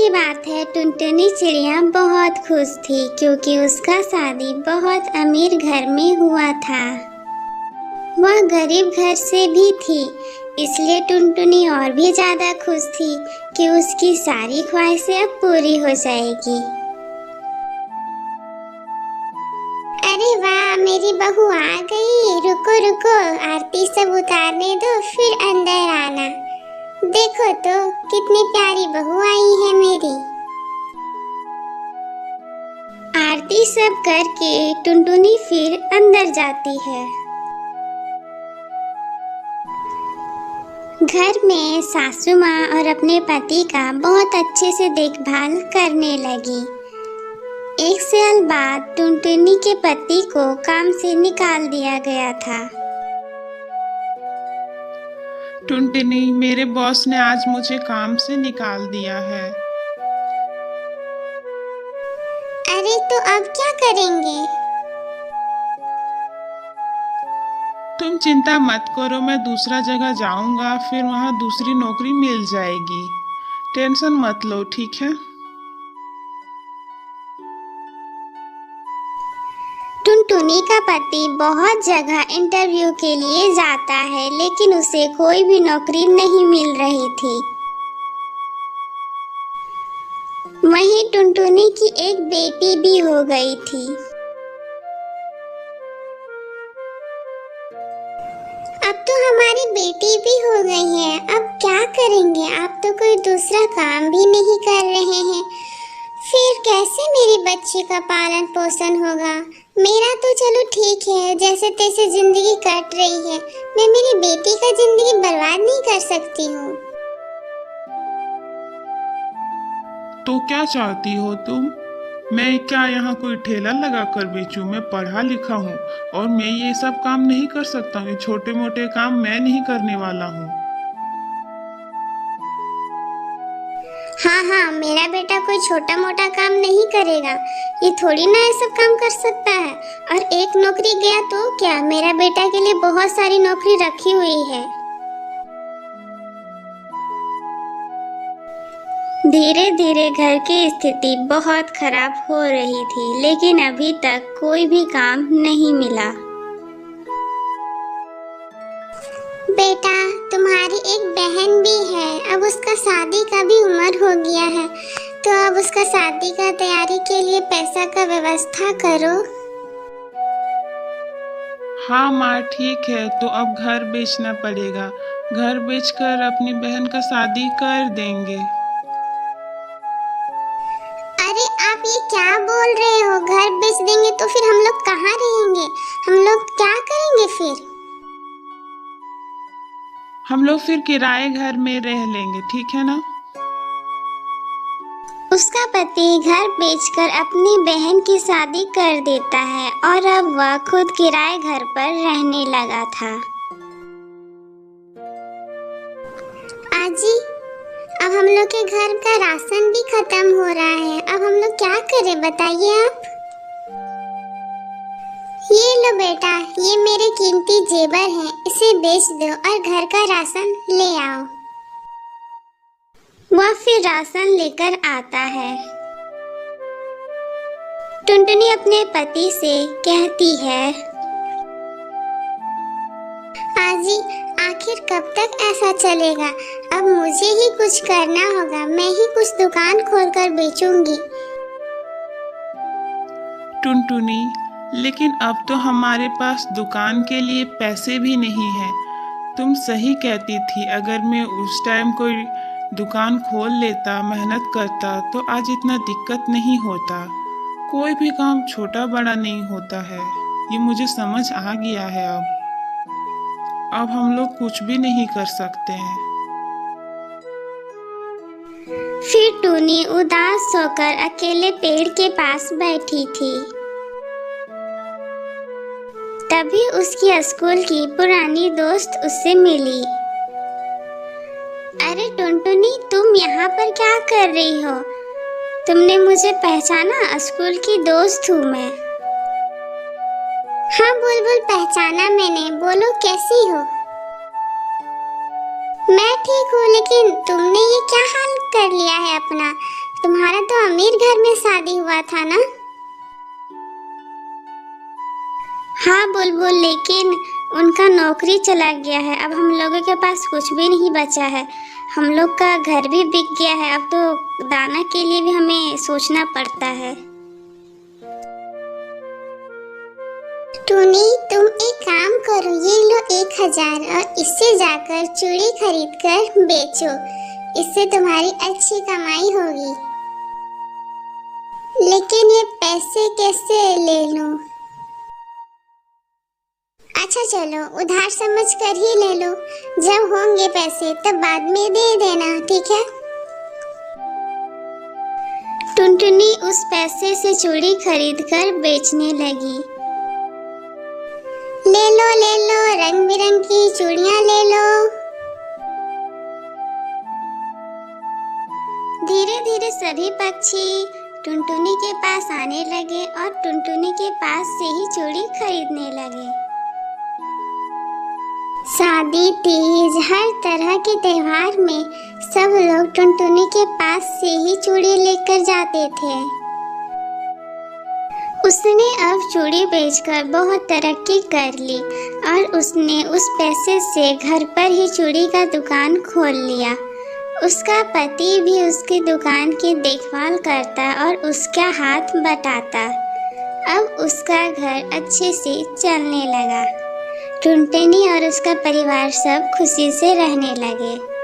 की बात है, टुनटुनी चिड़िया बहुत खुश थी क्योंकि उसका शादी बहुत अमीर घर में हुआ था। वह गरीब घर से भी थी, इसलिए टुनटुनी और भी ज्यादा खुश थी कि उसकी सारी ख्वाहिशें अब पूरी हो जाएगी। अरे वाह, मेरी बहू आ गई। रुको रुको, आरती सब उतारने दो फिर अंदर आना। देखो तो कितनी प्यारी बहू आई है मेरी। आरती सब करके टुनटुनी फिर अंदर जाती है। घर में सासू माँ और अपने पति का बहुत अच्छे से देखभाल करने लगी। एक साल बाद टुनटुनी के पति को काम से निकाल दिया गया था। टुनटुनी, मेरे बॉस ने आज मुझे काम से निकाल दिया है। अरे तो अब क्या करेंगे? तुम चिंता मत करो, मैं दूसरा जगह जाऊंगा, फिर वहाँ दूसरी नौकरी मिल जाएगी। टेंशन मत लो, ठीक है? टुनटुनी का पति बहुत जगह इंटरव्यू के लिए जाता है, लेकिन उसे कोई भी नौकरी नहीं मिल रही थी। वहीं टुनटुनी की एक बेटी भी हो गई थी। अब तो हमारी बेटी भी हो गई है, अब क्या करेंगे? आप तो कोई दूसरा काम भी नहीं कर रहे हैं, फिर कैसे मेरी बच्ची का पालन पोषण होगा? मेरा तो चलो ठीक है, जैसे तैसे जिंदगी कट रही है। मैं मेरी बेटी का जिंदगी बर्बाद नहीं कर सकती हूँ। तो क्या चाहती हो तुम? मैं क्या यहाँ कोई ठेला लगा कर बेचूं? मैं पढ़ा लिखा हूँ और मैं ये सब काम नहीं कर सकता हूँ। ये छोटे मोटे काम मैं नहीं करने वाला हूँ। हाँ हाँ, मेरा बेटा कोई छोटा मोटा काम नहीं करेगा। ये थोड़ी ना ये सब काम कर सकता है। और एक नौकरी गया तो क्या, मेरा बेटा के लिए बहुत सारी नौकरी रखी हुई है। धीरे धीरे घर की स्थिति बहुत खराब हो रही थी, लेकिन अभी तक कोई भी काम नहीं मिला। बेटा, तुम्हारी एक बहन भी है, अब उसका शादी का भी उम्र हो गया है, तो अब उसका शादी का तैयारी के लिए पैसा का व्यवस्था करो। हाँ माँ, ठीक है, तो अब घर बेचना पड़ेगा। घर बेचकर अपनी बहन का शादी कर देंगे। अरे आप ये क्या बोल रहे हो? घर बेच देंगे तो फिर हम लोग कहाँ रहेंगे? हम लोग क्या करेंगे फिर? हम लोग फिर किराए घर में रह लेंगे, ठीक है ना? उसका पति घर बेचकर अपनी बहन की शादी कर देता है और अब वह खुद किराए घर पर रहने लगा था। आजी, अब हम लोग के घर का राशन भी खत्म हो रहा है, अब हम लोग क्या करें बताइए आप? ये लो बेटा, ये मेरे कीमती जेवर हैं, इसे बेच दो और घर का राशन ले आओ। वह फिर राशन लेकर आता है। टुनटुनी अपने पति से कहती है, आजी, आखिर कब तक ऐसा चलेगा? अब मुझे ही कुछ करना होगा, मैं ही कुछ दुकान खोलकर बेचूंगी। टुनटुनी, लेकिन अब तो हमारे पास दुकान के लिए पैसे भी नहीं हैं। तुम सही कहती थी, अगर मैं उस टाइम कोई दुकान खोल लेता, मेहनत करता, तो आज इतना दिक्कत नहीं होता। कोई भी काम छोटा बड़ा नहीं होता है, ये मुझे समझ आ गया है। अब हम लोग कुछ भी नहीं कर सकते हैं। फिर टूनी उदास होकर अकेले पेड़ के पास बैठी थी। तभी उसकी स्कूल की पुरानी दोस्त उससे मिली। अरे टुनटुनी, तुम यहाँ पर क्या कर रही हो? तुमने मुझे पहचाना? स्कूल की दोस्त हूँ मैं। हाँ बुलबुल, पहचाना मैंने। बोलो कैसी हो? मैं ठीक हूँ, लेकिन तुमने ये क्या हाल कर लिया है अपना? तुम्हारा तो अमीर घर में शादी हुआ था ना? हाँ बुलबुल, लेकिन उनका नौकरी चला गया है। अब हम लोगों के पास कुछ भी नहीं बचा है। हम लोग का घर भी बिक गया है। अब तो दाना के लिए भी हमें सोचना पड़ता है। टूनी, तुम एक काम करो, ये लो 1000 और इससे जाकर चूड़ी खरीद कर बेचो। इससे तुम्हारी अच्छी कमाई होगी। लेकिन ये पैसे कैसे ले लूं? अच्छा चलो, उधार समझ कर ही ले लो। जब होंगे पैसे तब बाद में दे देना, ठीक है? टुनटुनी उस पैसे से चूड़ी खरीद कर बेचने लगी। ले लो, रंग बिरंगी चूड़ियां ले लो। धीरे धीरे सभी पक्षी टुनटुनी के पास आने लगे और टुनटुनी के पास से ही चूड़ी खरीदने लगे। शादी, तीज, हर तरह के त्योहार में सब लोग टुनटुनी के पास से ही चूड़ी लेकर जाते थे। उसने अब चूड़ी बेचकर बहुत तरक्की कर ली और उसने उस पैसे से घर पर ही चूड़ी का दुकान खोल लिया। उसका पति भी उसकी दुकान की देखभाल करता और उसका हाथ बटाता। अब उसका घर अच्छे से चलने लगा। टुनटुनी और उसका परिवार सब खुशी से रहने लगे।